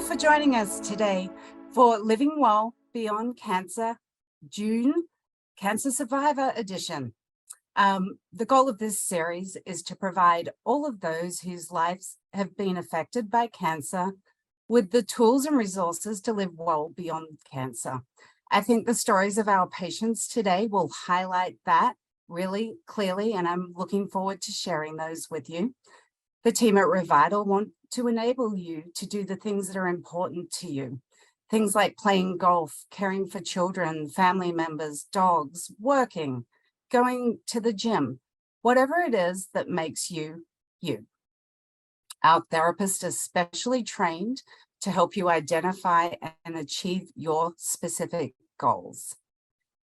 for joining us today for Living Well Beyond Cancer, June Cancer Survivor Edition. The goal of this series is to provide all of those whose lives have been affected by cancer with the tools and resources to live well beyond cancer. I think the stories of our patients today will highlight that really clearly, and I'm looking forward to sharing those with you. The team at Revital want to enable you to do the things that are important to you. Things like playing golf, caring for children, family members, dogs, working, going to the gym, whatever it is that makes you, you. Our therapist is specially trained to help you identify and achieve your specific goals.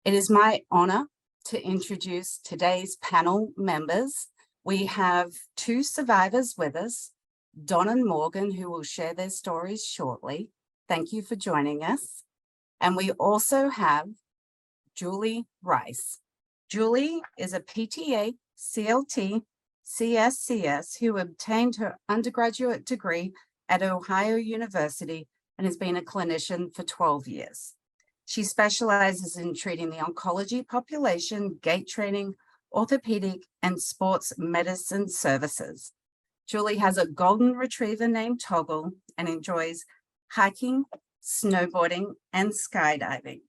It is my honor to introduce today's panel members. We have two survivors with us, Don and Morgan, who will share their stories shortly. Thank you for joining us. And we also have Julie Rice. Julie is a PTA, CLT, CSCS who obtained her undergraduate degree at Ohio University and has been a clinician for 12 years. She specializes in treating the oncology population, gait training, orthopedic, and sports medicine services. Julie has a golden retriever named Toggle and enjoys hiking, snowboarding, and skydiving.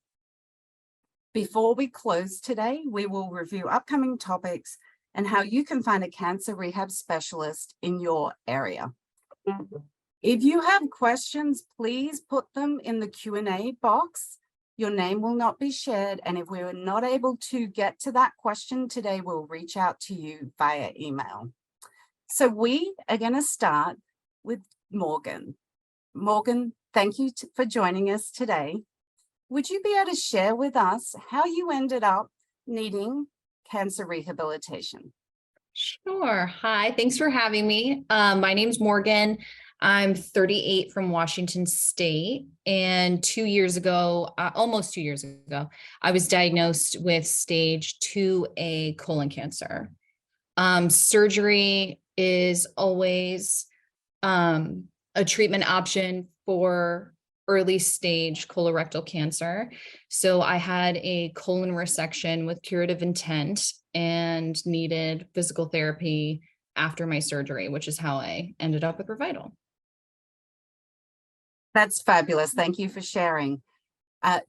Before we close today, we will review upcoming topics and how you can find a cancer rehab specialist in your area. If you have questions, please put them in the Q&A box. Your name will not be shared, and if we are not able to get to that question today, we'll reach out to you via email. So we are going to start with Morgan. Morgan, thank you for joining us today. Would you be able to share with us how you ended up needing cancer rehabilitation? Sure. Hi, thanks for having me. My name's Morgan. I'm 38 from Washington State, and 2 years ago, almost 2 years ago, I was diagnosed with stage 2A colon cancer. Surgery is always a treatment option for early stage colorectal cancer. So I had a colon resection with curative intent and needed physical therapy after my surgery, which is how I ended up with Revital. That's fabulous. Thank you for sharing.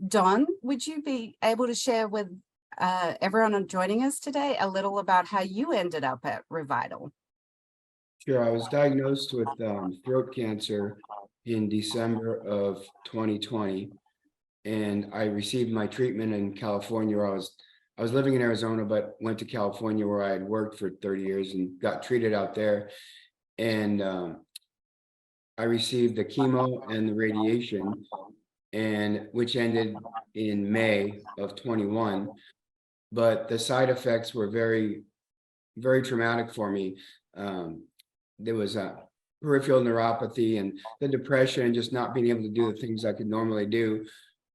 Don, would you be able to share with everyone joining us today a little about how you ended up at Revital? Sure. I was diagnosed with throat cancer in December of 2020, and I received my treatment in California. Where I was living in Arizona, but went to California where I had worked for 30 years and got treated out there. And I received the chemo and the radiation, and which ended in May of 21. But the side effects were very, very traumatic for me. There was a peripheral neuropathy, and the depression and just not being able to do the things I could normally do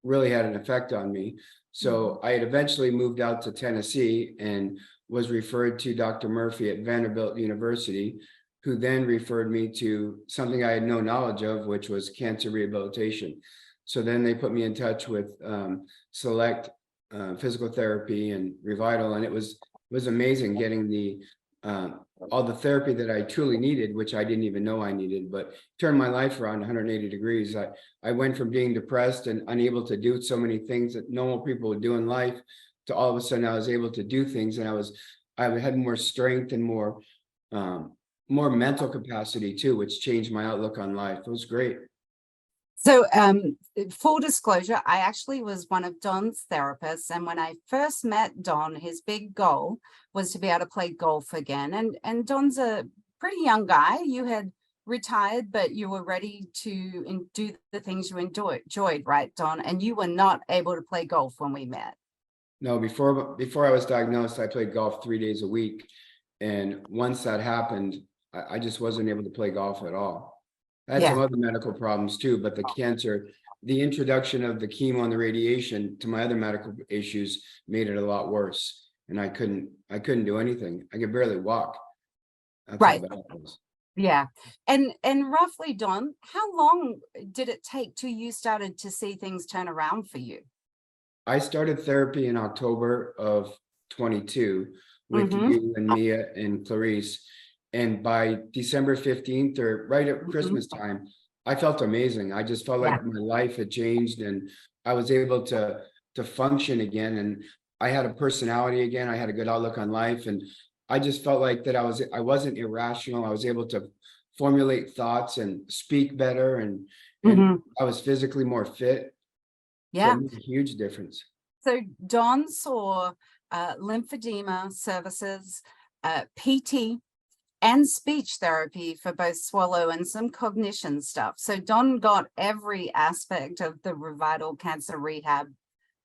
really had an effect on me. So I had eventually moved out to Tennessee and was referred to Dr. Murphy at Vanderbilt University, who then referred me to something I had no knowledge of, which was cancer rehabilitation. So then they put me in touch with Select Physical Therapy and Revital, and it was amazing getting the all the therapy that I truly needed, which I didn't even know I needed, but turned my life around 180 degrees. I went from being depressed and unable to do so many things that normal people would do in life to all of a sudden I was able to do things, and I had more strength and more mental capacity too, which changed my outlook on life. It was great. So full disclosure, I actually was one of Don's therapists. And when I first met Don, his big goal was to be able to play golf again. And Don's a pretty young guy. You had retired, but you were ready to do the things you enjoyed, right, Don? And you were not able to play golf when we met. No, before I was diagnosed, I played golf 3 days a week. And once that happened, I just wasn't able to play golf at all. I had some other medical problems too, but the cancer, the introduction of the chemo and the radiation to my other medical issues made it a lot worse. And I couldn't do anything. I could barely walk. That's right. how bad it was. Yeah. And roughly, Don, how long did it take till you started to see things turn around for you? I started therapy in October of 22 with Mm-hmm. you and Mia and Clarice. And by December 15th, or right at Mm-hmm. Christmas time, I felt amazing. I just felt Yeah. like my life had changed and I was able to function again. And I had a personality again. I had a good outlook on life. And I just felt like that I wasn't irrational. I was able to formulate thoughts and speak better, and Mm-hmm. I was physically more fit. So Yeah. it made a huge difference. So Don saw lymphedema services, PT, and speech therapy for both swallow and some cognition stuff. So Don got every aspect of the Revital Cancer Rehab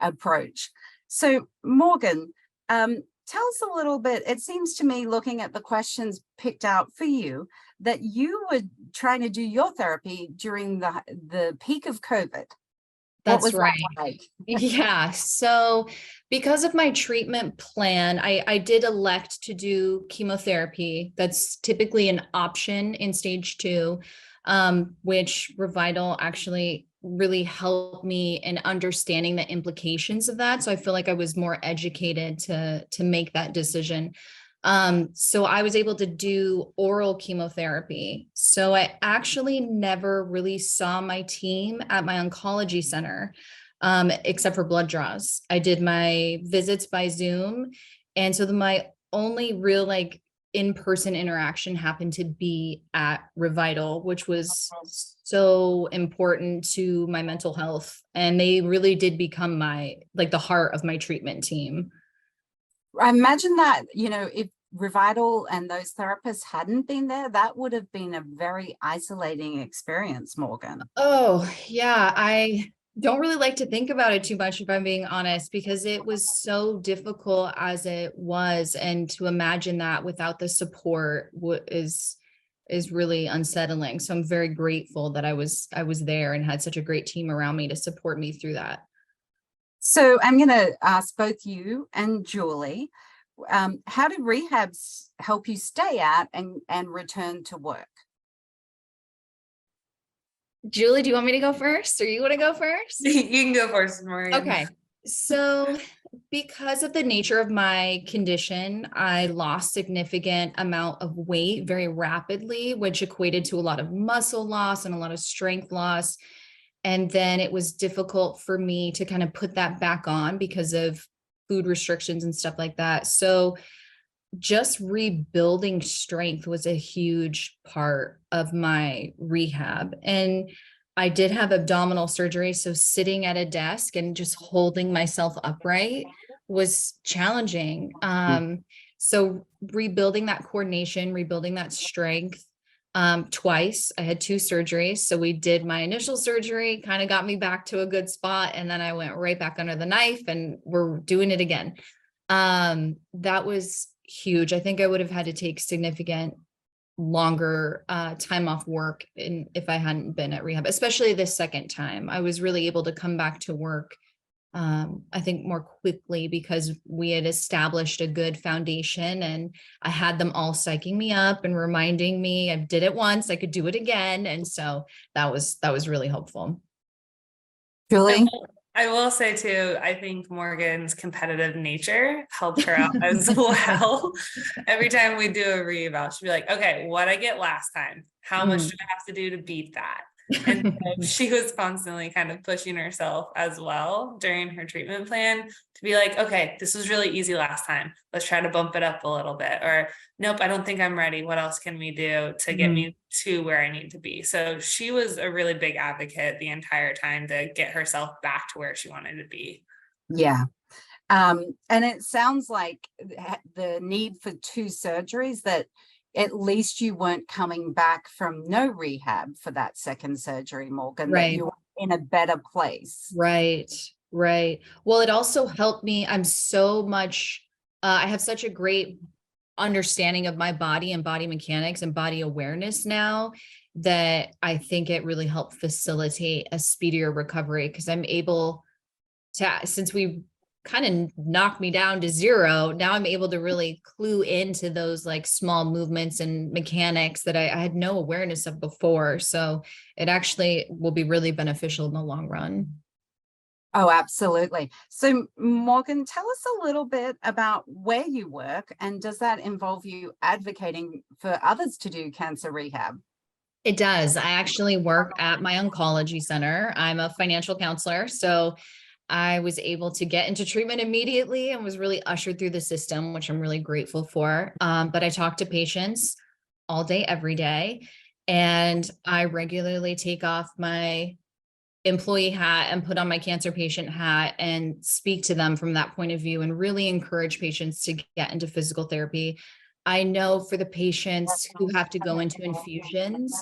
approach. So Morgan, tell us a little bit. It seems to me, looking at the questions picked out for you, that you were trying to do your therapy during the peak of COVID. What That's was right. that like? Yeah. So because of my treatment plan, I did elect to do chemotherapy. That's typically an option in stage 2, which Revital actually really helped me in understanding the implications of that. So I feel like I was more educated to make that decision. So I was able to do oral chemotherapy. So I actually never really saw my team at my oncology center, except for blood draws. I did my visits by Zoom. And so my only real like in-person interaction happened to be at Revital, which was so important to my mental health. And they really did become my, like the heart of my treatment team. I imagine that, if Revital and those therapists hadn't been there, that would have been a very isolating experience, Morgan. Oh, yeah. I don't really like to think about it too much, if I'm being honest, because it was so difficult as it was. And to imagine that without the support is really unsettling. So I'm very grateful that I was there and had such a great team around me to support me through that. So I'm going to ask both you and Julie, how did rehabs help you stay out and return to work? Julie, do you want me to go first, or you want to go first? You can go first, Morgan. Okay. So because of the nature of my condition, I lost significant amount of weight very rapidly, which equated to a lot of muscle loss and a lot of strength loss. And then it was difficult for me to kind of put that back on because of food restrictions and stuff like that. So just rebuilding strength was a huge part of my rehab. And I did have abdominal surgery. So sitting at a desk and just holding myself upright was challenging. So rebuilding that coordination, rebuilding that strength, twice. I had 2 surgeries. So we did my initial surgery, kind of got me back to a good spot. And then I went right back under the knife and we're doing it again. That was huge. I think I would have had to take significant longer time off work if I hadn't been at rehab, especially this second time. I was really able to come back to work, I think more quickly because we had established a good foundation and I had them all psyching me up and reminding me I did it once, I could do it again. And so that was really helpful. Julie? I will say too, I think Morgan's competitive nature helped her out as well. Every time we do a reeval, she'd be like, okay, what I get last time, how much do I have to do to beat that? And so she was constantly kind of pushing herself as well during her treatment plan to be like, okay, this was really easy last time. Let's try to bump it up a little bit. Or nope, I don't think I'm ready. What else can we do to get me to where I need to be? So she was a really big advocate the entire time to get herself back to where she wanted to be. Yeah. And it sounds like the need for 2 surgeries, that at least you weren't coming back from no rehab for that second surgery, Morgan, that you were in a better place. Right. Well, it also helped me. I'm so much, I have such a great understanding of my body and body mechanics and body awareness now that I think it really helped facilitate a speedier recovery because I'm able to, since we kind of knocked me down to zero. Now I'm able to really clue into those like small movements and mechanics that I had no awareness of before. So it actually will be really beneficial in the long run. Oh, absolutely. So Morgan, tell us a little bit about where you work, and does that involve you advocating for others to do cancer rehab? It does. I actually work at my oncology center. I'm a financial counselor. So I was able to get into treatment immediately and was really ushered through the system, which I'm really grateful for. But I talk to patients all day, every day. And I regularly take off my employee hat and put on my cancer patient hat and speak to them from that point of view and really encourage patients to get into physical therapy. I know for the patients who have to go into infusions,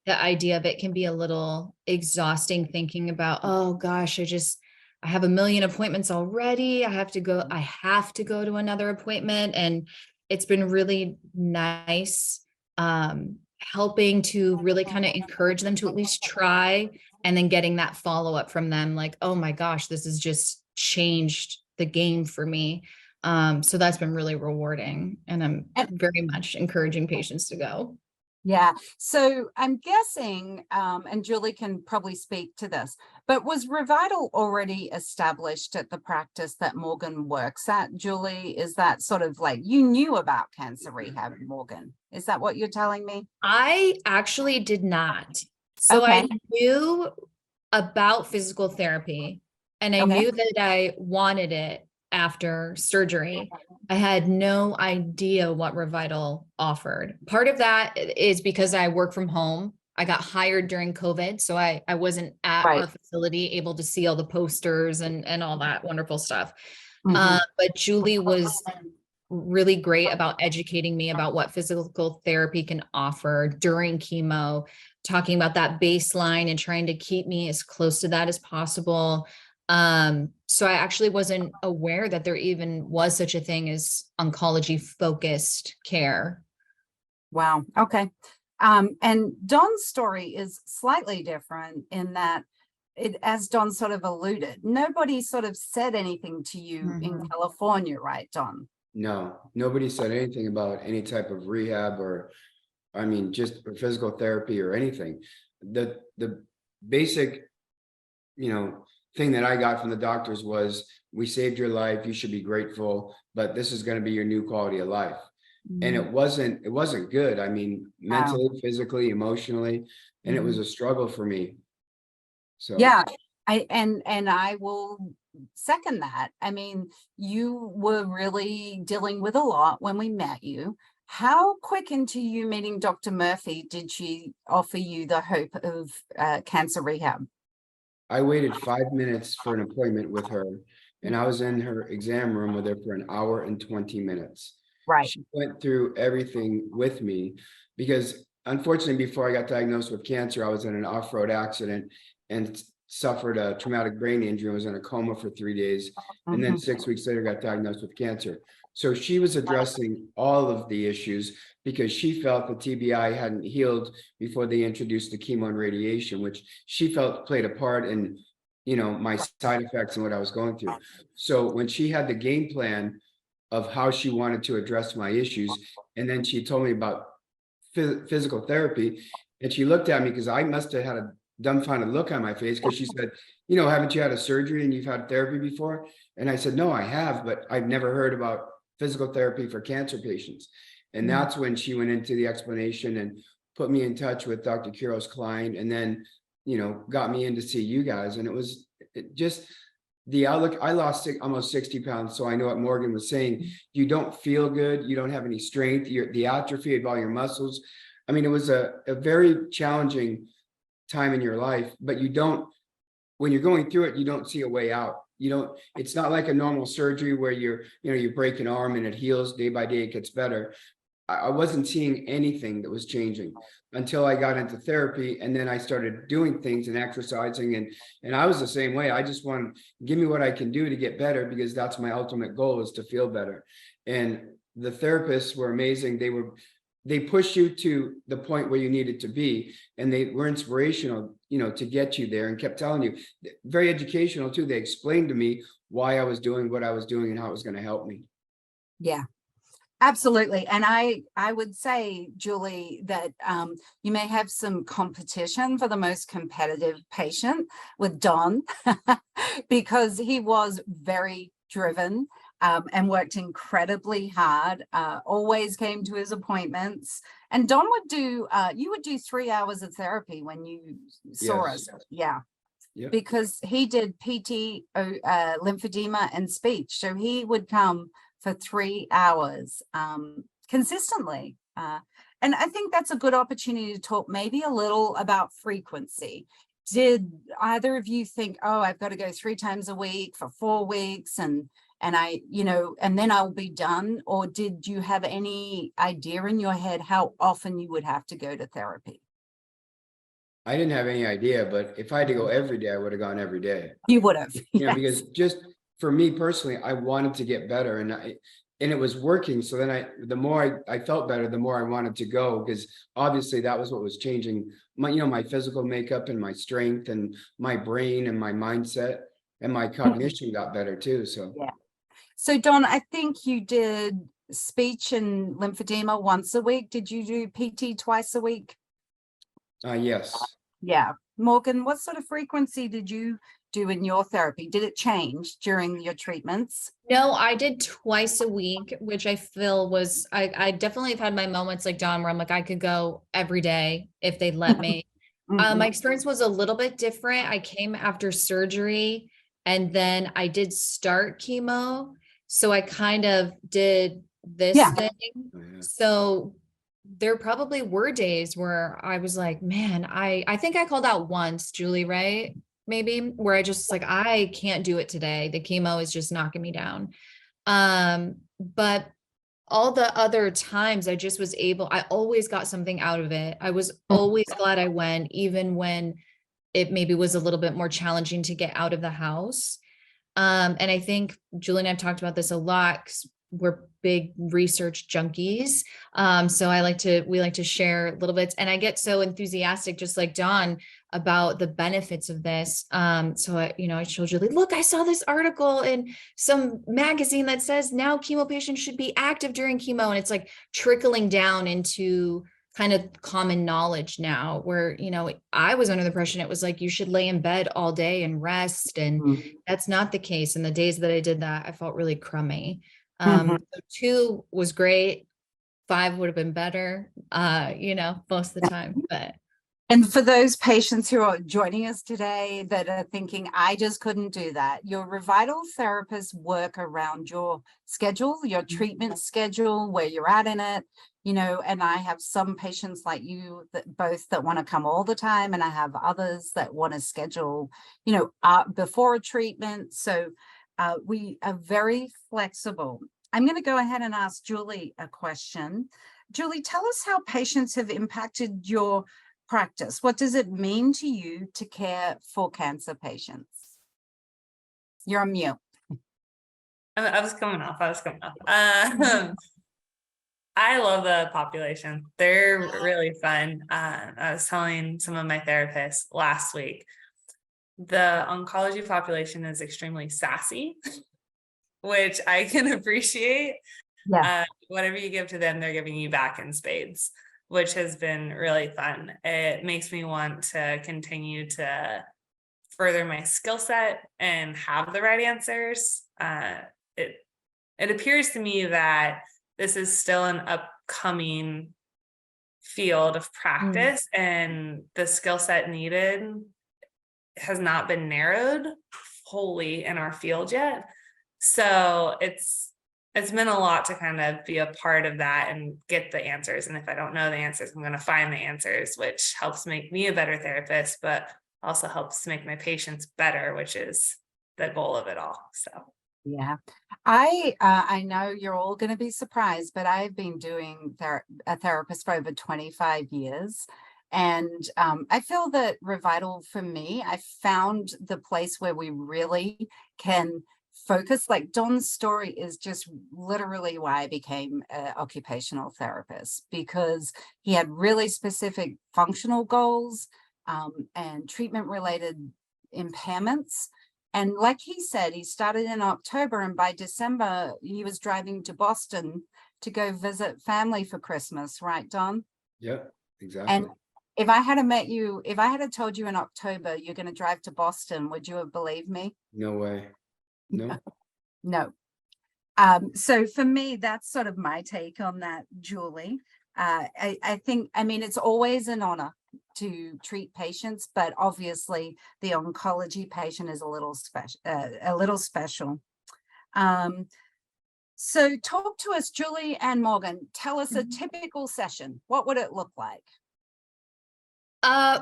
the idea of it can be a little exhausting, thinking about, oh gosh, I have a million appointments already. I have to go to another appointment. And it's been really nice, helping to really kind of encourage them to at least try, and then getting that follow-up from them, like, oh my gosh, this has just changed the game for me. So that's been really rewarding, and I'm very much encouraging patients to go. Yeah, so I'm guessing, and Julie can probably speak to this, but was Revital already established at the practice that Morgan works at? Julie, is that sort of like you knew about cancer rehab, Morgan? Is that what you're telling me? I actually did not. So Okay. I knew about physical therapy, and I Okay. knew that I wanted it after surgery. I had no idea what Revital offered. Part of that is because I work from home. I got hired during COVID, so I wasn't at Right. our facility able to see all the posters and all that wonderful stuff. Mhm. But Julie was really great about educating me about what physical therapy can offer during chemo, talking about that baseline and trying to keep me as close to that as possible. So I actually wasn't aware that there even was such a thing as oncology focused care. Wow. Okay. And Don's story is slightly different in that as Don sort of alluded, nobody sort of said anything to you in California, right, Don? No, nobody said anything about any type of rehab or, I mean, just physical therapy or anything. The basic, thing that I got from the doctors was, we saved your life, you should be grateful, but this is going to be your new quality of life. And it wasn't good. I mean, Wow. mentally, physically, emotionally, and it was a struggle for me. So Yeah, and I will second that. I mean, you were really dealing with a lot when we met you. How quick into you meeting Dr. Murphy did she offer you the hope of cancer rehab? I waited 5 minutes for an appointment with her, and I was in her exam room with her for an hour and 20 minutes. Right. She went through everything with me because, unfortunately, before I got diagnosed with cancer, I was in an off-road accident and suffered a traumatic brain injury. I was in a coma for 3 days, and then 6 weeks later got diagnosed with cancer. So she was addressing all of the issues because she felt the TBI hadn't healed before they introduced the chemo and radiation, which she felt played a part in, my side effects and what I was going through. So when she had the game plan of how she wanted to address my issues, and then she told me about physical therapy, and she looked at me because I must have had a dumbfounded look on my face, because she said, haven't you had a surgery and you've had therapy before? And I said, no, I have, but I've never heard about physical therapy for cancer patients. And that's when she went into the explanation and put me in touch with Dr. Kiros Klein, and then, got me in to see you guys. And it just the outlook. I lost almost 60 pounds. So I know what Morgan was saying. You don't feel good. You don't have any strength. The atrophy of all your muscles. I mean, it was a very challenging time in your life, but when you're going through it, you don't see a way out. It's not like a normal surgery where you break an arm and it heals day by day, it gets better. I wasn't seeing anything that was changing until I got into therapy, and then I started doing things and exercising, and I was the same way. I just wanted, give me what I can do to get better, because that's my ultimate goal, is to feel better. And the therapists were amazing. they push you to the point where you needed to be, and they were inspirational, to get you there, and kept telling you, very educational too. They explained to me why I was doing what I was doing and how it was going to help me. Yeah. Absolutely. And I would say, Julie, that you may have some competition for the most competitive patient with Don because he was very driven and worked incredibly hard, always came to his appointments. And Don would do, you would do 3 hours of therapy when you saw Yes. us. Yeah. Yep. Because he did PT, lymphedema, and speech. So he would come for 3 hours consistently. And I think that's a good opportunity to talk maybe a little about frequency. Did either of you think, oh, I've got to go 3 times a week for 4 weeks and I, and then I'll be done? Or did you have any idea in your head how often you would have to go to therapy? I didn't have any idea, but if I had to go every day, I would have gone every day. You would have. Because just for me personally, I wanted to get better, and it was working. So then the more I felt better, the more I wanted to go, because obviously that was what was changing my physical makeup and my strength and my brain and my mindset, and my cognition got better too. So yeah. So Don, I think you did speech and lymphedema once a week. Did you do PT twice a week? yes. Yeah. Morgan, what sort of frequency did you do in your therapy? Did it change during your treatments? No, I did twice a week, which I feel was, I definitely have had my moments like Don, where I'm like, I could go every day if they'd let me. My experience was a little bit different. I came after surgery, and then I did start chemo. So I kind of did this thing. Oh, yeah. So there probably were days where I was like, man, I think I called out once, Julie, right? Maybe where I just like, I can't do it today. The chemo is just knocking me down. But all the other times I just was able, I always got something out of it. I was always glad I went, even when it maybe was a little bit more challenging to get out of the house. And I think Julie and I've talked about this a lot, 'cause we're big research junkies. So we like to share little bits, and I get so enthusiastic, just like Dawn, about the benefits of this. So I showed Julie, look, I saw this article in some magazine that says now chemo patients should be active during chemo. And it's like trickling down into kind of common knowledge now, where, I was under the impression it was like, you should lay in bed all day and rest. And that's not the case. And the days that I did that, I felt really crummy. So 2 was great. 5 would have been better, most of the time, but. And for those patients who are joining us today that are thinking, I just couldn't do that, your Revital therapists work around your schedule, your treatment schedule, where you're at in it, and I have some patients like you that want to come all the time, and I have others that want to schedule, before a treatment. So we are very flexible. I'm going to go ahead and ask Julie a question. Julie, tell us how patients have impacted your practice. What does it mean to you to care for cancer patients? You're on mute. I was coming off. I love the population. They're really fun. I was telling some of my therapists last week, the oncology population is extremely sassy, which I can appreciate. Yeah. Whatever you give to them, they're giving you back in spades, which has been really fun. It makes me want to continue to further my skill set and have the right answers. It appears to me that this is still an upcoming field of practice, and the skill set needed has not been narrowed wholly in our field yet. So it's been a lot to kind of be a part of that and get the answers. And if I don't know the answers, I'm going to find the answers, which helps make me a better therapist, but also helps make my patients better, which is the goal of it all. So yeah, I know you're all going to be surprised, but I've been doing a therapist for over 25 years. And I feel that Revital, for me, I found the place where we really can focus. Like Don's story is just literally why I became an occupational therapist, because he had really specific functional goals and treatment related impairments. And like he said, he started in October, and by December, he was driving to Boston to go visit family for Christmas, right, Don? Yep, exactly. And if I had met you, if I had told you in October you're going to drive to Boston, would you have believed me? No way. No. No. So for me, that's sort of my take on that, Julie. I think, I mean, it's always an honor to treat patients, but obviously the oncology patient is a little special. So talk to us, Julie and Morgan. Tell us a typical session. What would it look like?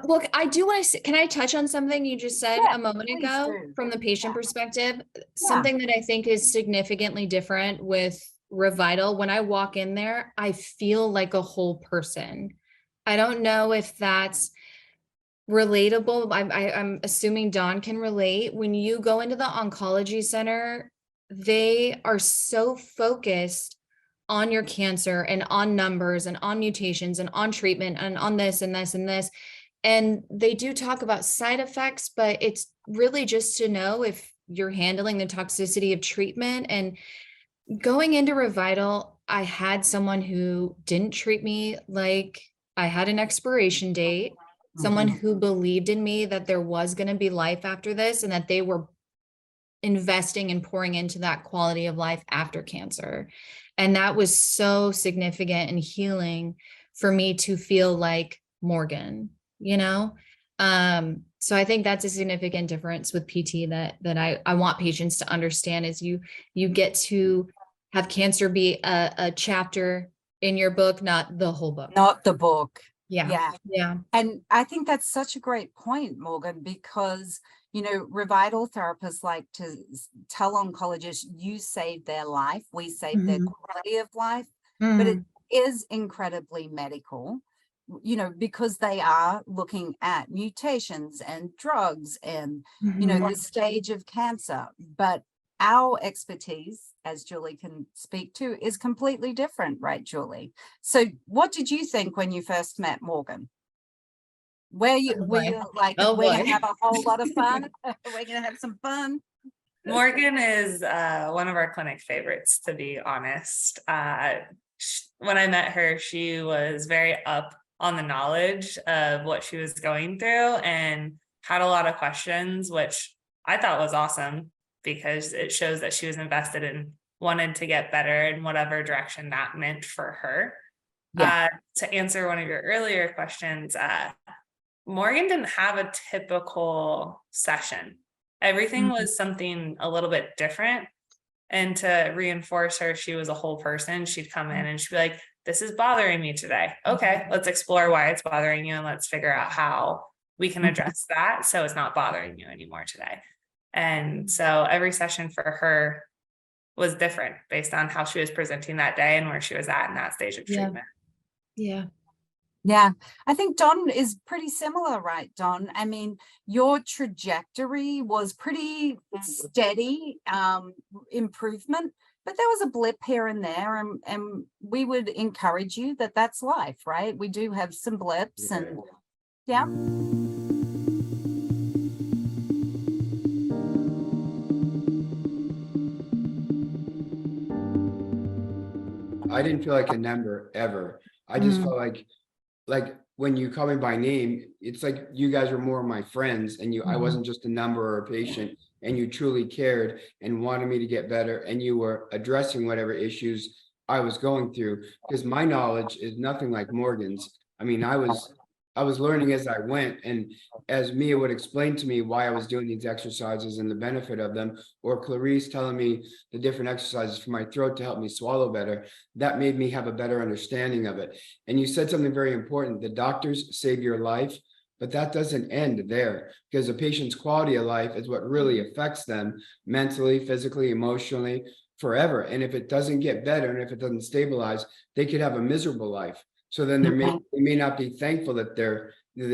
Look, I do want to, can I touch on something you just said Yeah, a moment please ago do. from the patient Yeah. perspective? Something that I think is significantly different with Revital. When I walk in there, I feel like a whole person. I don't know if that's relatable. I'm assuming Dawn can relate. When you go into the oncology center, they are so focused on your cancer and on numbers and on mutations and on treatment and on this and this and this. And they do talk about side effects, but it's really just to know if you're handling the toxicity of treatment. And going into Revital, I had someone who didn't treat me like I had an expiration date, someone who believed in me that there was going to be life after this and that they were investing and pouring into that quality of life after cancer. And that was so significant and healing for me to feel like Morgan, you know? So I think that's a significant difference with PT that I want patients to understand is you get to have cancer be a chapter in your book, not the whole book. Not the book. Yeah. And I think that's such a great point, Morgan, because, you know, Revital therapists like to tell oncologists, you saved their life, we saved their quality of life, but it is incredibly medical, you know, because they are looking at mutations and drugs and, you know, the stage of cancer. But our expertise, as Julie can speak to, is completely different, right, Julie? So what did you think when you first met Morgan? Were you like, we're gonna have a whole lot of fun? We're gonna have some fun. Morgan is one of our clinic favorites, to be honest. When I met her, she was very up on the knowledge of what she was going through and had a lot of questions, which I thought was awesome because it shows that she was invested and wanted to get better in whatever direction that meant for her. Yeah. To answer one of your earlier questions, Morgan didn't have a typical session. Everything was something a little bit different. And to reinforce her, she was a whole person. She'd come in and she'd be like, this is bothering me today. Okay, let's explore why it's bothering you and let's figure out how we can address that so it's not bothering you anymore today. And so every session for her was different based on how she was presenting that day and where she was at in that stage of treatment. Yeah, I think Don is pretty similar, right, Don? I mean, your trajectory was pretty steady improvement, but there was a blip here and there, and we would encourage you that that's life, right? We do have some blips and yeah. I didn't feel like a number ever. I just felt like when you call me by name, it's like you guys were more my friends and I wasn't just a number or a patient, and you truly cared and wanted me to get better, and you were addressing whatever issues I was going through, because my knowledge is nothing like Morgan's. I mean, I was learning as I went, and as Mia would explain to me why I was doing these exercises and the benefit of them, or Clarice telling me the different exercises for my throat to help me swallow better, that made me have a better understanding of it. And you said something very important: the doctors save your life, but that doesn't end there, because a patient's quality of life is what really affects them mentally, physically, emotionally, forever. And if it doesn't get better and if it doesn't stabilize, they could have a miserable life. So then they may not be thankful that their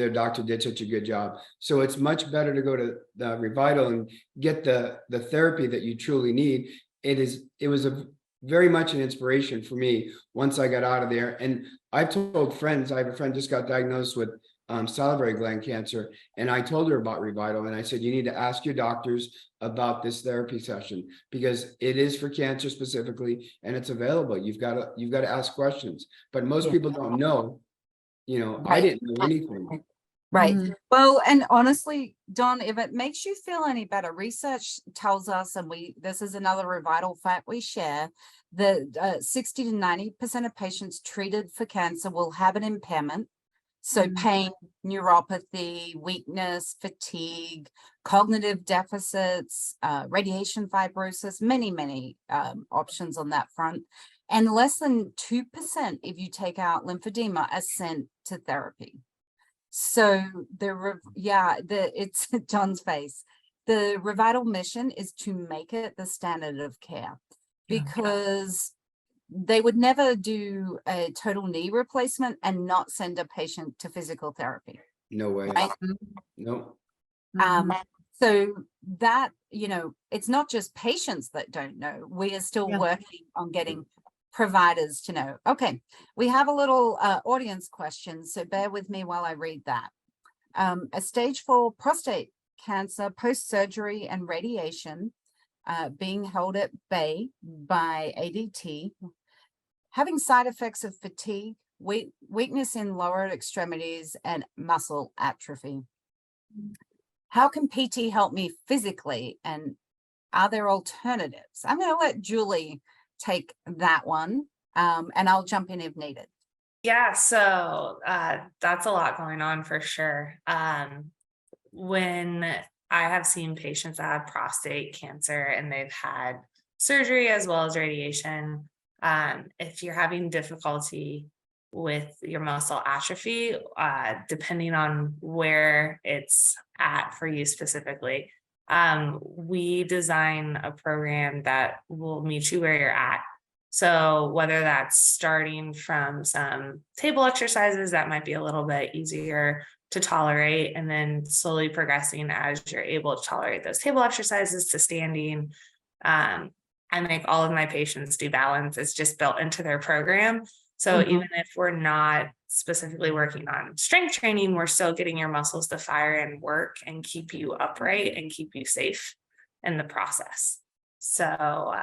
doctor did such a good job. So it's much better to go to the Revital and get the therapy that you truly need. It was a very much an inspiration for me once I got out of there. And I've told friends, I have a friend just got diagnosed with salivary gland cancer, and I told her about Revital, and I said, you need to ask your doctors about this therapy session because it is for cancer specifically, and it's available. You've got to ask questions, but most people don't know. You know, I didn't know anything. Right. Mhm. Well, and honestly, Don, if it makes you feel any better, research tells us, and this is another Revital fact we share, that 60 to 90% of patients treated for cancer will have an impairment. So pain, neuropathy, weakness, fatigue, cognitive deficits, radiation fibrosis, many options on that front. And less than 2% if you take out lymphedema are sent to therapy. So it's John's face. The Revital mission is to make it the standard of care, because they would never do a total knee replacement and not send a patient to physical therapy. No way. Right? No. So that, it's not just patients that don't know. We are still working on getting providers to know. Okay, we have a little audience question, so bear with me while I read that. A stage 4 prostate cancer post-surgery and radiation being held at bay by ADT, having side effects of fatigue, weakness in lower extremities, and muscle atrophy. How can PT help me physically, and are there alternatives? I'm going to let Julie take that one, and I'll jump in if needed. Yeah, so that's a lot going on for sure. When I have seen patients that have prostate cancer and they've had surgery as well as radiation, if you're having difficulty with your muscle atrophy, depending on where it's at for you specifically, we design a program that will meet you where you're at. So whether that's starting from some table exercises that might be a little bit easier to tolerate, and then slowly progressing as you're able to tolerate those table exercises to standing. I make all of my patients do balance. It's just built into their program. So even if we're not specifically working on strength training, we're still getting your muscles to fire and work and keep you upright and keep you safe in the process. So,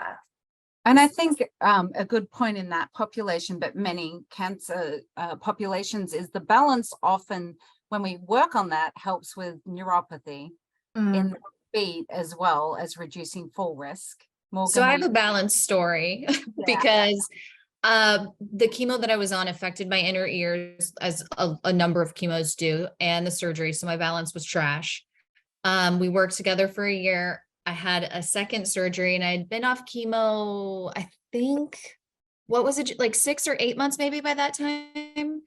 and I think a good point in that population, but many cancer populations, is the balance often, when we work on that, helps with neuropathy in the feet as well as reducing fall risk. Morgan, So I have a balanced story because the chemo that I was on affected my inner ears, as a number of chemos do, and the surgery. So my balance was trash. We worked together for a year. I had a second surgery and I had been off chemo, I think, what was it, like 6 or 8 months maybe by that time.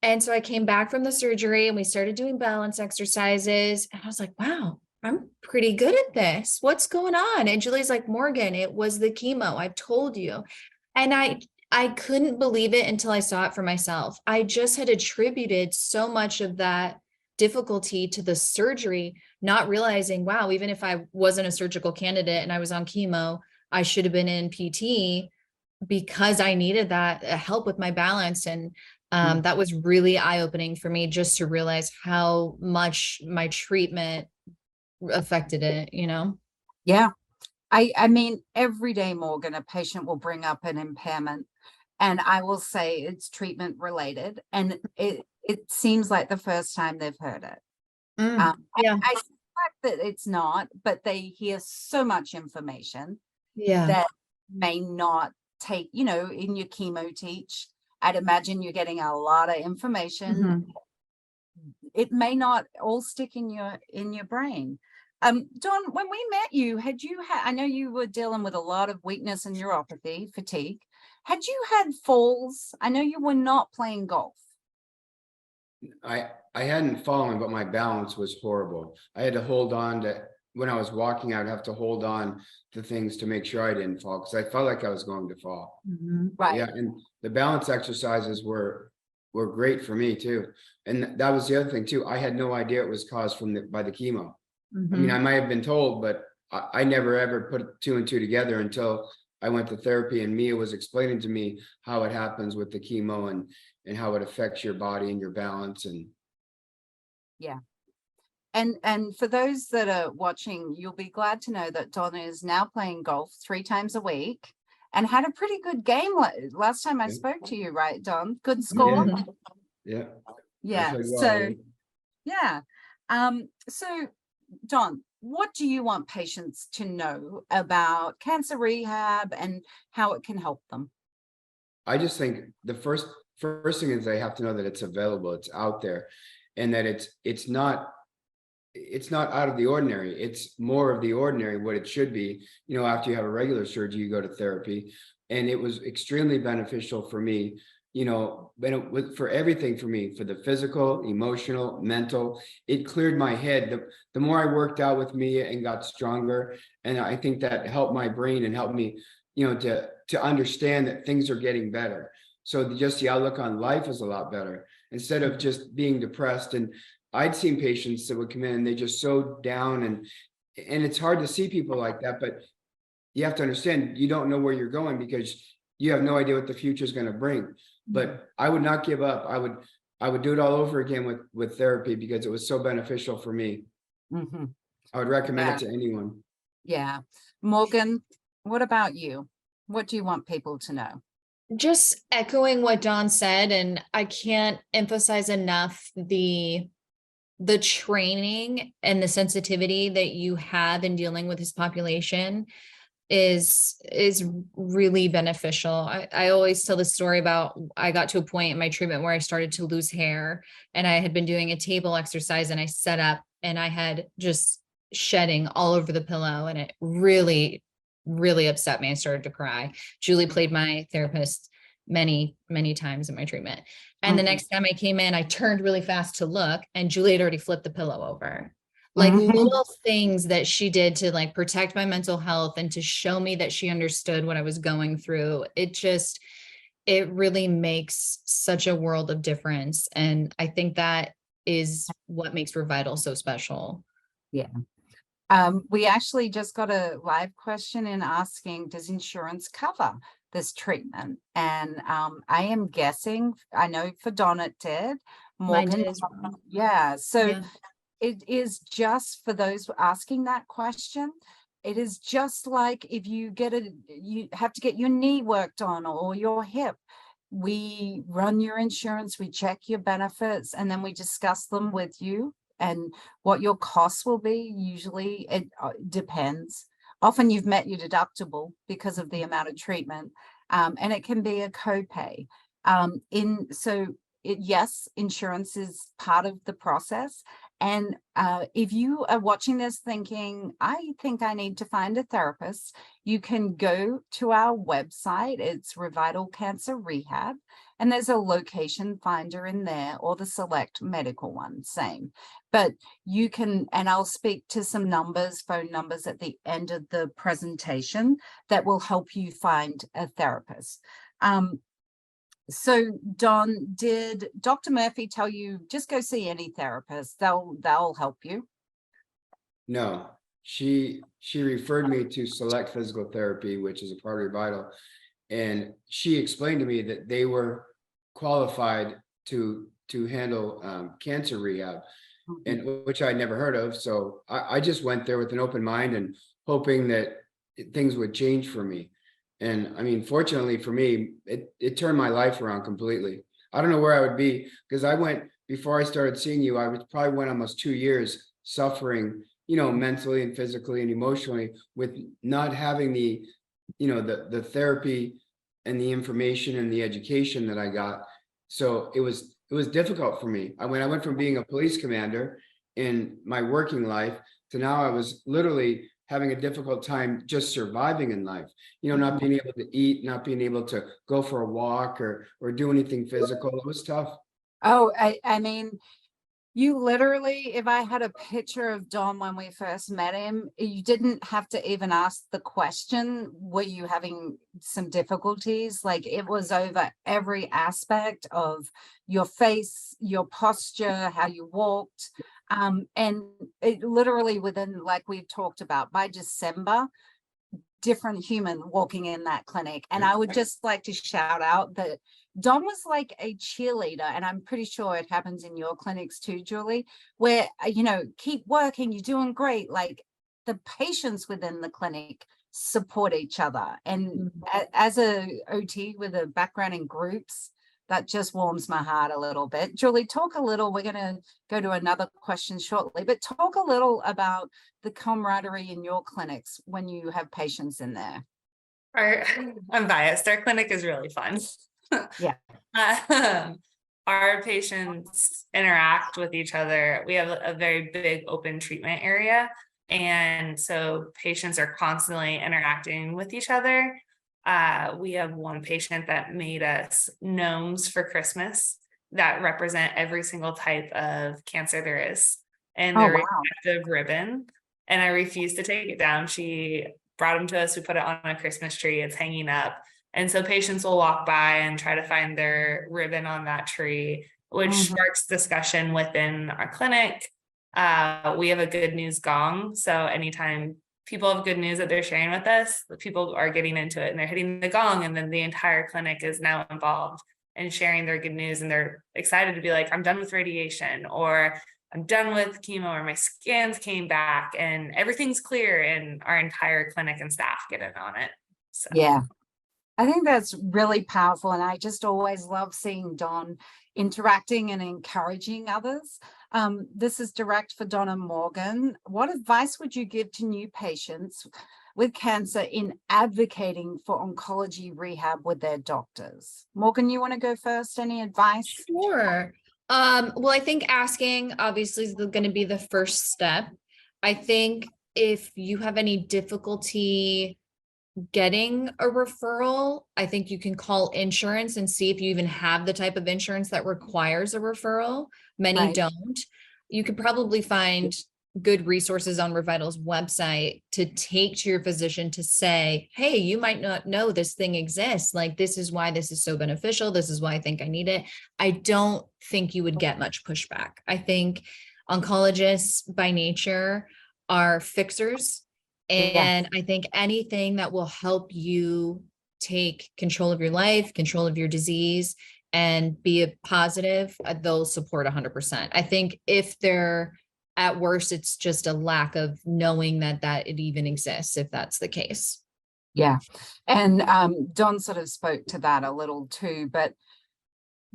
And so I came back from the surgery and we started doing balance exercises. And I was like, wow, I'm pretty good at this. What's going on? And Julie's like, Morgan, it was the chemo. I've told you. And I couldn't believe it until I saw it for myself. I just had attributed so much of that difficulty to the surgery, not realizing, wow, even if I wasn't a surgical candidate and I was on chemo, I should have been in PT because I needed that help with my balance. And that was really eye-opening for me, just to realize how much my treatment affected it, Yeah. I mean, every day, Morgan, a patient will bring up an impairment, and I will say it's treatment related, and it seems like the first time they've heard it. I suspect that it's not, but they hear so much information that may not take, in your chemo teach, I'd imagine you're getting a lot of information. It may not all stick in your brain. Dawn, when we met you, I know you were dealing with a lot of weakness and neuropathy, fatigue. Had you had falls? I know you were not playing golf. I hadn't fallen, but my balance was horrible. I had to hold on to when I was walking, I'd have to hold on to things to make sure I didn't fall, because I felt like I was going to fall. Right. Yeah, and the balance exercises were great for me too. And that was the other thing too. I had no idea it was caused by the chemo. I mean, I might have been told, but I never ever put two and two together until I went to therapy and Mia was explaining to me how it happens with the chemo and how it affects your body and your balance. And Yeah. And for those that are watching, you'll be glad to know that Don is now playing golf 3 times a week and had a pretty good game last time I Yeah. spoke to you, right, Don? Good score? yeah, I Yeah. played well. So, yeah. So Don, what do you want patients to know about cancer rehab and how it can help them? I just think the first thing is they have to know that it's available, it's out there, and that it's not out of the ordinary. It's more of the ordinary, what it should be. You know, after you have a regular surgery, you go to therapy, and it was extremely beneficial for me. You know, for everything for me, for the physical, emotional, mental, it cleared my head. The more I worked out with Mia and got stronger, and I think that helped my brain and helped me, you know, to understand that things are getting better. So just the outlook on life is a lot better instead of just being depressed. And I'd seen patients that would come in and they just so down, and it's hard to see people like that, but you have to understand you don't know where you're going because you have no idea what the future is going to bring. But I would not give up. I would do it all over again with therapy because it was so beneficial for me. Mm-hmm. I would recommend Yeah. it to anyone. Yeah. Morgan, what about you? What do you want people to know? Just echoing what Don said, and I can't emphasize enough the training and the sensitivity that you have in dealing with this population is really beneficial. I always tell the story about I got to a point in my treatment where I started to lose hair, and I had been doing a table exercise, and I set up and I had just shedding all over the pillow, and it really upset me. I started to cry. Julie played my therapist many times in my treatment. And the next time I came in, I turned really fast to look, and Julie had already flipped the pillow over. Like little things that she did to like protect my mental health and to show me that she understood what I was going through. It really makes such a world of difference. And I think that is what makes Revital so special. Yeah. We actually just got a live question in asking, does insurance cover this treatment? And I am guessing, I know for Don it did. Morgan, yeah. So Yeah. it is just for those asking that question. It is just like if you have to get your knee worked on or your hip. We run your insurance, we check your benefits, and then we discuss them with you and what your costs will be. Usually it depends. Often you've met your deductible because of the amount of treatment, and it can be a copay. Yes, insurance is part of the process. And if you are watching this thinking, I think I need to find a therapist, you can go to our website. It's Revital Cancer Rehab, and there's a location finder in there, or the select medical one, same. But you can, and I'll speak to some phone numbers at the end of the presentation that will help you find a therapist. So Don, did Dr. Murphy tell you just go see any therapist? They'll help you? No, she referred me to Select Physical Therapy, which is a part of Revital, and she explained to me that they were qualified to handle cancer rehab, and which I'd never heard of. So I just went there with an open mind and hoping that things would change for me. And I mean, fortunately for me, it turned my life around completely. I don't know where I would be because before I started seeing you, I probably went almost 2 years suffering, you know, mentally and physically and emotionally with not having the, you know, the therapy and the information and the education that I got. So it was difficult for me. I went from being a police commander in my working life to now I was literally having a difficult time just surviving in life, you know, not being able to eat, not being able to go for a walk or do anything physical. It was tough. Oh, I mean, You literally, if I had a picture of Don when we first met him, you didn't have to even ask the question, were you having some difficulties? Like it was over every aspect of your face, your posture, how you walked. And it literally within, like we've talked about, by December, different human walking in that clinic. And I would just like to shout out that Don was like a cheerleader, and I'm pretty sure it happens in your clinics too, Julie, where, keep working, you're doing great. Like the patients within the clinic support each other. And as a OT with a background in groups, that just warms my heart a little bit. Julie, talk a little, we're going to go to another question shortly, but talk a little about the camaraderie in your clinics when you have patients in there. I'm biased. Our clinic is really fun. Yeah. Our patients interact with each other. We have a very big open treatment area. And so patients are constantly interacting with each other. We have one patient that made us gnomes for Christmas that represent every single type of cancer there is. And Oh, their wow. respective ribbon. And I refused to take it down. She brought them to us. We put it on a Christmas tree. It's hanging up. And so patients will walk by and try to find their ribbon on that tree, which sparks discussion within our clinic. We have a good news gong. So anytime people have good news that they're sharing with us, the people are getting into it and they're hitting the gong, and then the entire clinic is now involved in sharing their good news. And they're excited to be like, I'm done with radiation, or I'm done with chemo, or my scans came back and everything's clear, and our entire clinic and staff get in on it. So Yeah, I think that's really powerful. And I just always love seeing Don interacting and encouraging others. This is direct for Donna Morgan. What advice would you give to new patients with cancer in advocating for oncology rehab with their doctors? Morgan, you want to go first? Any advice? Sure. Well, I think asking obviously is going to be the first step. I think if you have any difficulty getting a referral, I think you can call insurance and see if you even have the type of insurance that requires a referral. Many Right. don't. You could probably find good resources on Revital's website to take to your physician to say, hey, you might not know this thing exists. Like, this is why this is so beneficial. This is why I think I need it. I don't think you would get much pushback. I think oncologists by nature are fixers. And I think anything that will help you take control of your life, control of your disease, and be a positive, they'll support 100%. I think if they're at worst, it's just a lack of knowing that it even exists, if that's the case. Yeah. And Don sort of spoke to that a little too, but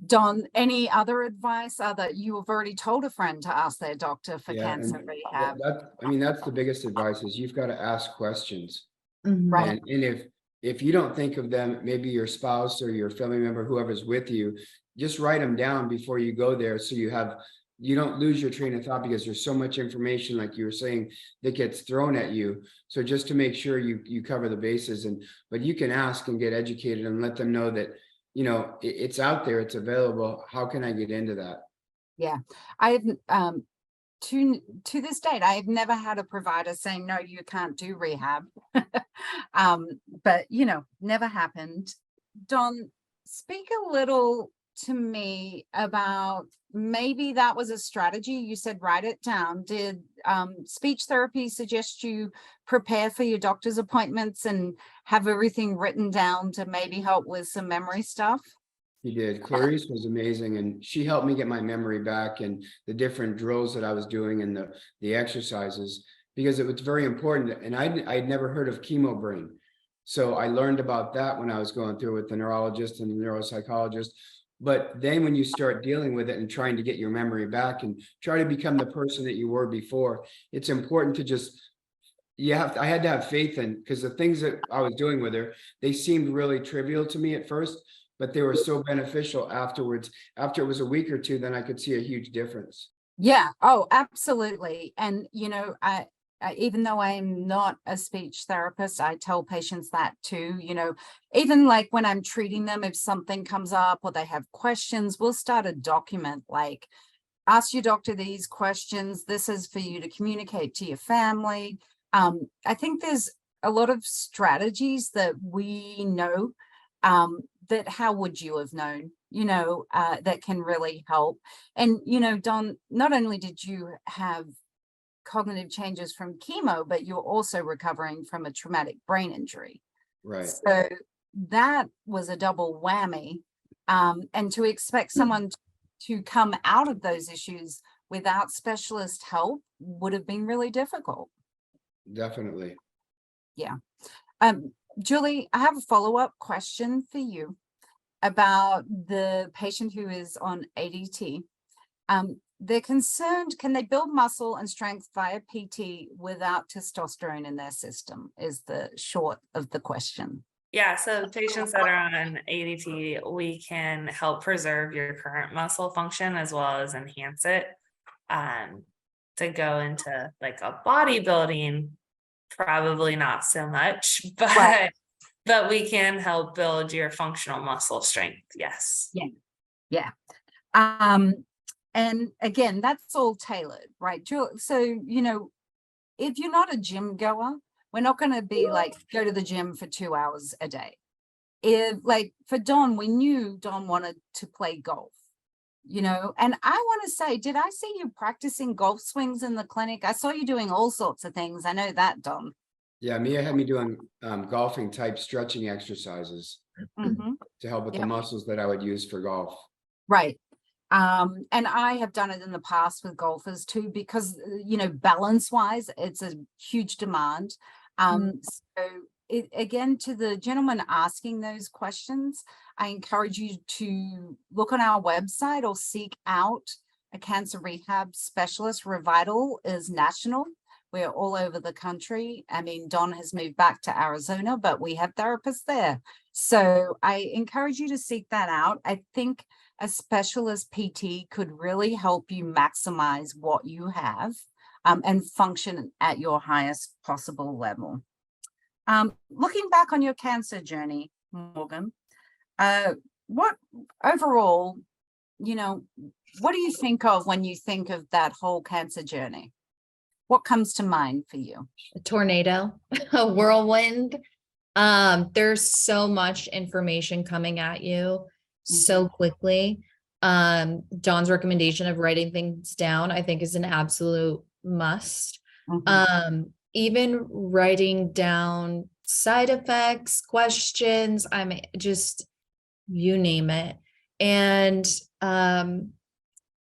Don, any other advice other you have already told a friend to ask their doctor for cancer rehab? That's the biggest advice is you've got to ask questions. Right. And if you don't think of them, maybe your spouse or your family member, whoever's with you, just write them down before you go there. So you don't lose your train of thought, because there's so much information, like you were saying, that gets thrown at you. So just to make sure you cover the bases, but you can ask and get educated and let them know that, it's out there, it's available. How can I get into that? Yeah. I've to this date, I have never had a provider saying, no, you can't do rehab. But never happened. Don, speak a little to me about maybe that was a strategy. You said write it down. Did speech therapy suggest you prepare for your doctor's appointments and have everything written down to maybe help with some memory stuff? He did. Clarice was amazing, and she helped me get my memory back and the different drills that I was doing and the exercises, because it was very important. And I'd never heard of chemo brain. So I learned about that when I was going through with the neurologist and the neuropsychologist. But then when you start dealing with it and trying to get your memory back and try to become the person that you were before, it's important to just, I had to have faith in, because the things that I was doing with her, they seemed really trivial to me at first, but they were so beneficial afterwards. After it was a week or two, then I could see a huge difference. Yeah. Oh, absolutely. And, I even though I'm not a speech therapist, I tell patients that too, even like when I'm treating them, if something comes up or they have questions, we'll start a document like, ask your doctor these questions. This is for you to communicate to your family. I think there's a lot of strategies that we know, that how would you have known, that can really help. And, Don, not only did you have cognitive changes from chemo, but you're also recovering from a traumatic brain injury. Right. So that was a double whammy. And to expect someone to come out of those issues without specialist help would have been really difficult. Definitely. Yeah. Julie, I have a follow-up question for you about the patient who is on ADT. They're concerned, can they build muscle and strength via PT without testosterone in their system, is the short of the question. Yeah, so patients that are on ADT, we can help preserve your current muscle function as well as enhance it. To go into like a bodybuilding, probably not so much, but Right. but we can help build your functional muscle strength. Yes. Yeah. And again, that's all tailored, right? So, if you're not a gym goer, we're not going to be like, go to the gym for 2 hours a day. If like for Don, we knew Don wanted to play golf, and I want to say, did I see you practicing golf swings in the clinic? I saw you doing all sorts of things. I know that, Don. Yeah, Mia had me doing golfing type stretching exercises Mm-hmm. to help with the Yep. muscles that I would use for golf. Right. And I have done it in the past with golfers too, because, balance wise, it's a huge demand. So again, to the gentleman asking those questions, I encourage you to look on our website or seek out a cancer rehab specialist. Revital is national. We're all over the country. I mean, Don has moved back to Arizona, but we have therapists there. So I encourage you to seek that out. I think a specialist PT could really help you maximize what you have, and function at your highest possible level. Looking back on your cancer journey, Morgan, what overall, what do you think of when you think of that whole cancer journey? What comes to mind for you? A tornado, a whirlwind. There's so much information coming at you so quickly. John's recommendation of writing things down, I think, is an absolute must. Even writing down side effects, questions, just, you name it. And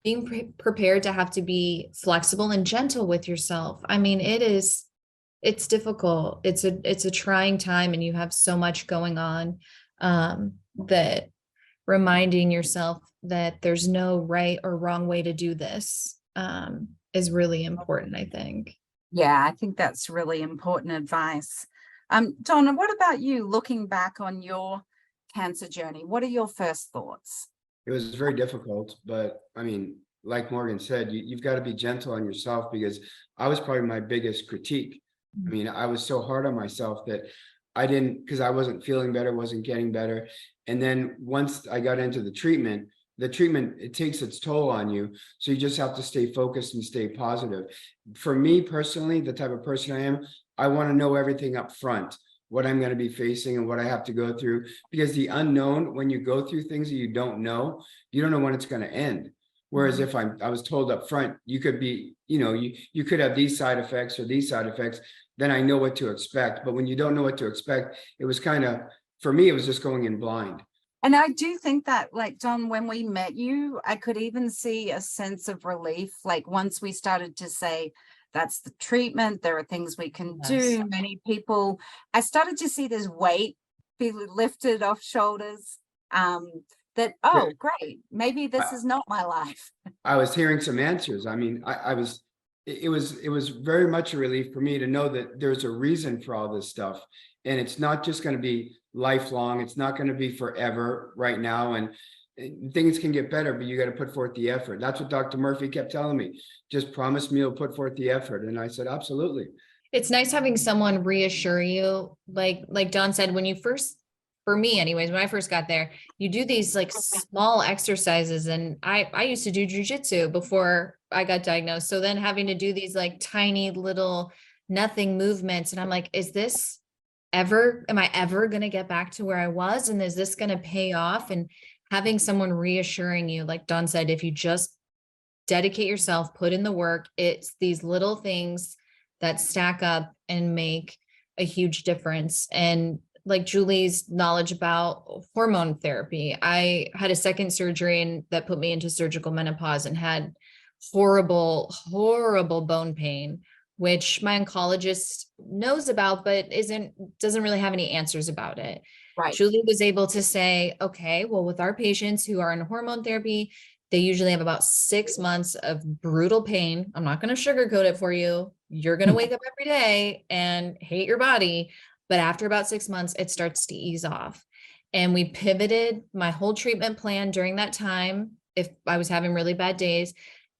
being prepared to have to be flexible and gentle with yourself. I mean, it's difficult. It's a trying time, and you have so much going on, that reminding yourself that there's no right or wrong way to do this, is really important, I think. Yeah, I think that's really important advice. Donna, what about you looking back on your cancer journey? What are your first thoughts? It was very difficult, but I mean, like Morgan said, you've got to be gentle on yourself, because I was probably my biggest critique. I mean, I was so hard on myself that because I wasn't feeling better, wasn't getting better. And then once I got into the treatment, it takes its toll on you. So you just have to stay focused and stay positive. For me personally, the type of person I am, I want to know everything up front, what I'm going to be facing and what I have to go through, because the unknown, when you go through things that you don't know when it's going to end. Whereas if I was told up front, you could be, you could have these side effects or these side effects, then I know what to expect. But when you don't know what to expect, it was for me, it was just going in blind. And I do think that, like, Don, when we met you, I could even see a sense of relief. Like, once we started to say, that's the treatment, there are things we can do. Many people, I started to see this weight be lifted off shoulders. That, oh, great, maybe this is not my life. I was hearing some answers. I mean, it was very much a relief for me to know that there's a reason for all this stuff. And it's not just going to be lifelong. It's not going to be forever right now. And things can get better, but you got to put forth the effort. That's what Dr. Murphy kept telling me. Just promise me you'll put forth the effort. And I said, absolutely. It's nice having someone reassure you. Like Don said, when you first for me anyways, when I first got there, you do these like small exercises, and I used to do jujitsu before I got diagnosed. So then having to do these like tiny little nothing movements, and I'm like, am I ever going to get back to where I was? And is this going to pay off? And having someone reassuring you, like Dawn said, if you just dedicate yourself, put in the work, it's these little things that stack up and make a huge difference. And like Julie's knowledge about hormone therapy, I had a second surgery and that put me into surgical menopause and had horrible, horrible bone pain, which my oncologist knows about, but doesn't really have any answers about it. Right. Julie was able to say, okay, well, with our patients who are in hormone therapy, they usually have about 6 months of brutal pain. I'm not going to sugarcoat it for you. You're going to wake up every day and hate your body. But after about 6 months, it starts to ease off. And we pivoted my whole treatment plan during that time. If I was having really bad days,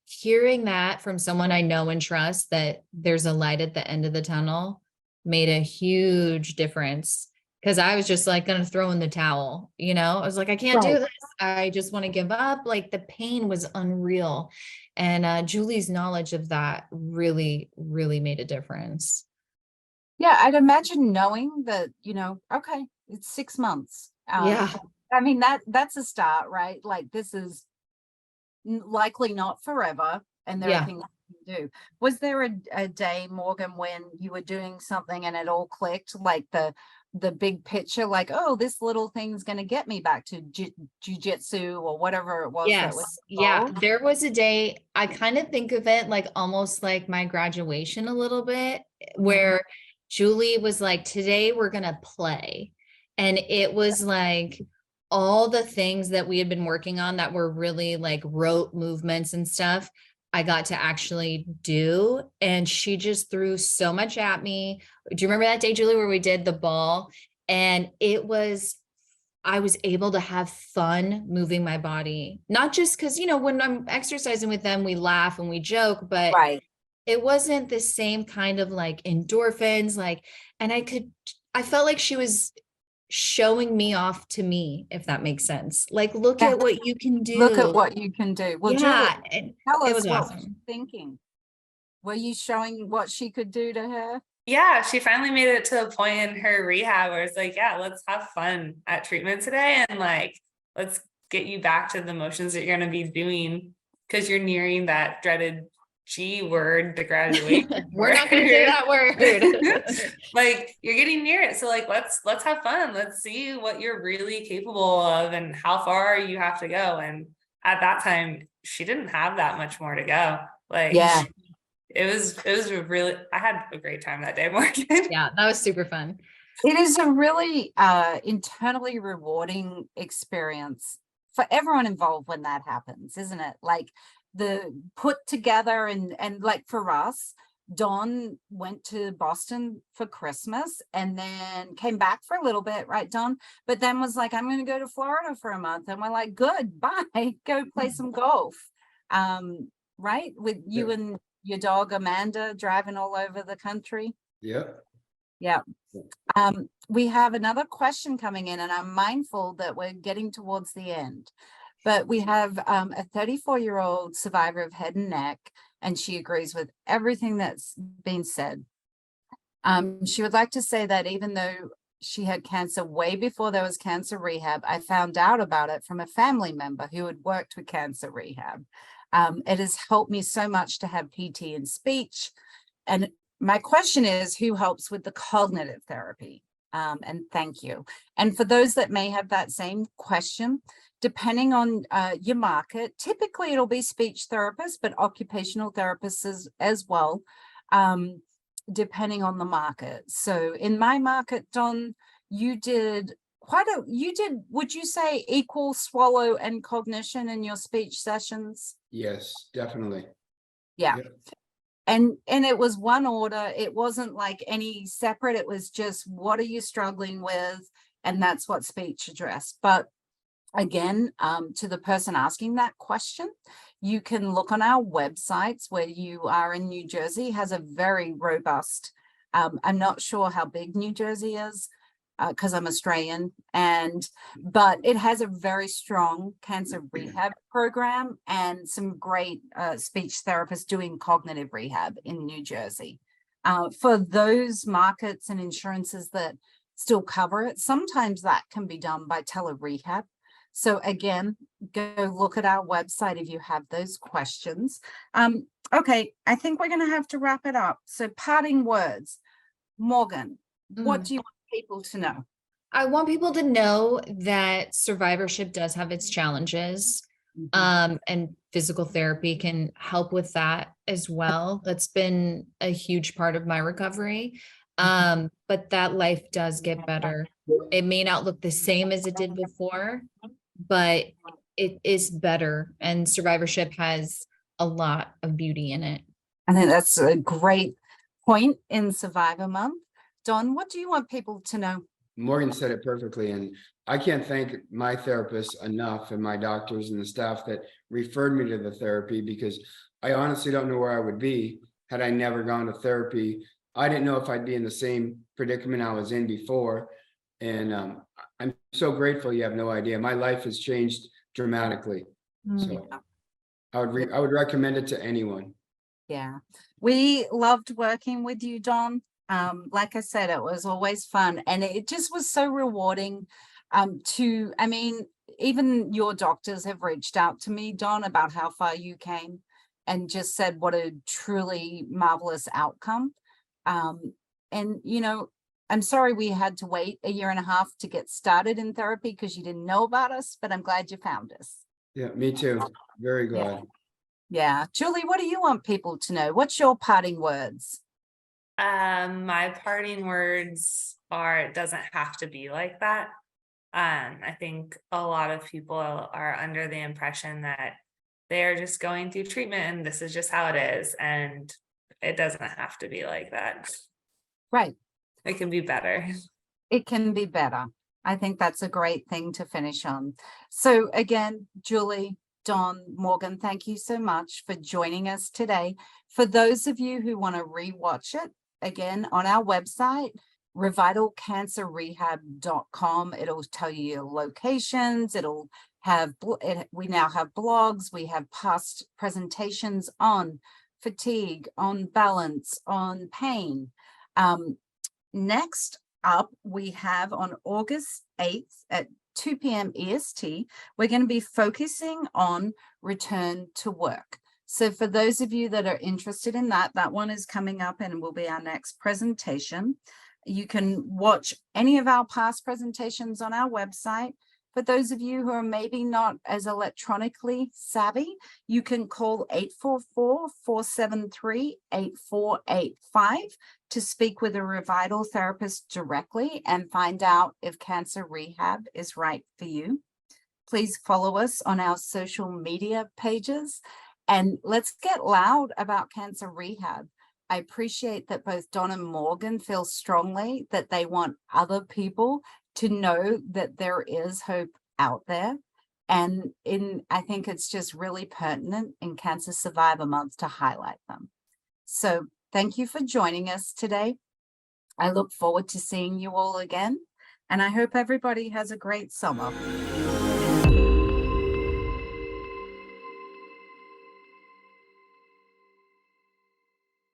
hearing that from someone I know and trust that there's a light at the end of the tunnel made a huge difference. Cause I was just like going to throw in the towel, I was like, I can't do this. I just want to give up. Like the pain was unreal. And Julie's knowledge of that really, really made a difference. Yeah, I'd imagine knowing that, okay, it's 6 months. Yeah. I mean, that's a start, right? Like this is likely not forever, and there are things you can do. Was there a day, Morgan, when you were doing something and it all clicked, like the big picture, like, oh, this little thing's going to get me back to jujitsu or whatever it was that was involved? There was a day, I kind of think of it like almost like my graduation a little bit, where Julie was like, today we're going to play. And it was like all the things that we had been working on that were really like rote movements and stuff, I got to actually do. And she just threw so much at me. Do you remember that day, Julie, where we did the ball? And I was able to have fun moving my body, not just because, when I'm exercising with them, we laugh and we joke, but it wasn't the same kind of like endorphins, and I felt like she was showing me off to me, if that makes sense. Like, look at what you can do. Look at what you can do. Well, yeah, Julie, tell us it was what awesome. you're thinking. Were you showing what she could do to her? Yeah, she finally made it to a point in her rehab where it's like, yeah, let's have fun at treatment today. And like, let's get you back to the motions that you're going to be doing, because you're nearing that dreaded G word, the graduation. We're not going to say that word. Like you're getting near it. So like, let's have fun. Let's see what you're really capable of and how far you have to go. And at that time, she didn't have that much more to go. Like, yeah, it was really, I had a great time that day, Morgan. Yeah, that was super fun. it is a really internally rewarding experience for everyone involved when that happens, isn't it? Like the put together and like for us, Dawn went to Boston for Christmas and then came back for a little bit, right, Dawn? But then was like, I'm going to go to Florida for a month. And we're like, good, bye, go play some golf. Right? With you and your dog, Amanda, driving all over the country. Yep. Yeah. We have another question coming in, and I'm mindful that we're getting towards the end. But we have a 34-year-old survivor of head and neck, and she agrees with everything that's been said. She would like to say that even though she had cancer way before there was cancer rehab, I found out about it from a family member who had worked with cancer rehab. It has helped me so much to have PT and speech. And my question is, who helps with the cognitive therapy? And thank you. And for those that may have that same question, depending on your market, typically it'll be speech therapists, but occupational therapists as well, depending on the market. So in my market, Don, you did, would you say equal swallow and cognition in your speech sessions? Yes, definitely. Yeah. Yep. And it was one order. It wasn't like any separate. It was just, what are you struggling with? And that's what speech addressed. But again, to the person asking that question, you can look on our websites. Where you are in New Jersey has a very robust, I'm not sure how big New Jersey is, because I'm Australian, but it has a very strong cancer rehab program and some great speech therapists doing cognitive rehab in New Jersey. For those markets and insurances that still cover it, sometimes that can be done by tele-rehab. So again, go look at our website if you have those questions. Okay, I think we're going to have to wrap it up. So parting words, Morgan, what do you want people to know? I want people to know that survivorship does have its challenges, and physical therapy can help with that as well. That's been a huge part of my recovery. But that life does get better. It may not look the same as it did before, but it is better, and survivorship has a lot of beauty in it. I think that's a great point in Survivor Month. Don, what do you want people to know? Morgan said it perfectly, and I can't thank my therapist enough and my doctors and the staff that referred me to the therapy, because I honestly don't know where I would be had I never gone to therapy. I didn't know if I'd be in the same predicament I was in before, and I'm so grateful. You have no idea. My life has changed dramatically. So I would recommend it to anyone. Yeah, we loved working with you, Don. Like I said, it was always fun, and it just was so rewarding. I mean, even your doctors have reached out to me, Don, about how far you came, and just said what a truly marvelous outcome. And you know, I'm sorry we had to wait a year and a half to get started in therapy because you didn't know about us, but I'm glad you found us. Yeah, me too. Very glad. Yeah, Julie, what do you want people to know? What's your parting words? My parting words are, it doesn't have to be like that. I think a lot of people are under the impression that they're just going through treatment and this is just how it is. And it doesn't have to be like that. Right. It can be better. It can be better. I think that's a great thing to finish on. So again, Julie, Don, Morgan, thank you so much for joining us today. For those of you who want to rewatch it, again, on our website, revitalcancerrehab.com, it'll tell you your locations. It'll have, we now have blogs. We have past presentations on fatigue, on balance, on pain. Next up, we have on August 8th at 2 p.m. EST, we're going to be focusing on return to work. So for those of you that are interested in that, that one is coming up and will be our next presentation. You can watch any of our past presentations on our website. For those of you who are maybe not as electronically savvy, you can call 844-473-8485 to speak with a Revital therapist directly and find out if cancer rehab is right for you. Please follow us on our social media pages, and let's get loud about cancer rehab. I appreciate that both Don and Morgan feel strongly that they want other people to know that there is hope out there. And I think it's just really pertinent in Cancer Survivor Month to highlight them. So thank you for joining us today. I look forward to seeing you all again, and I hope everybody has a great summer.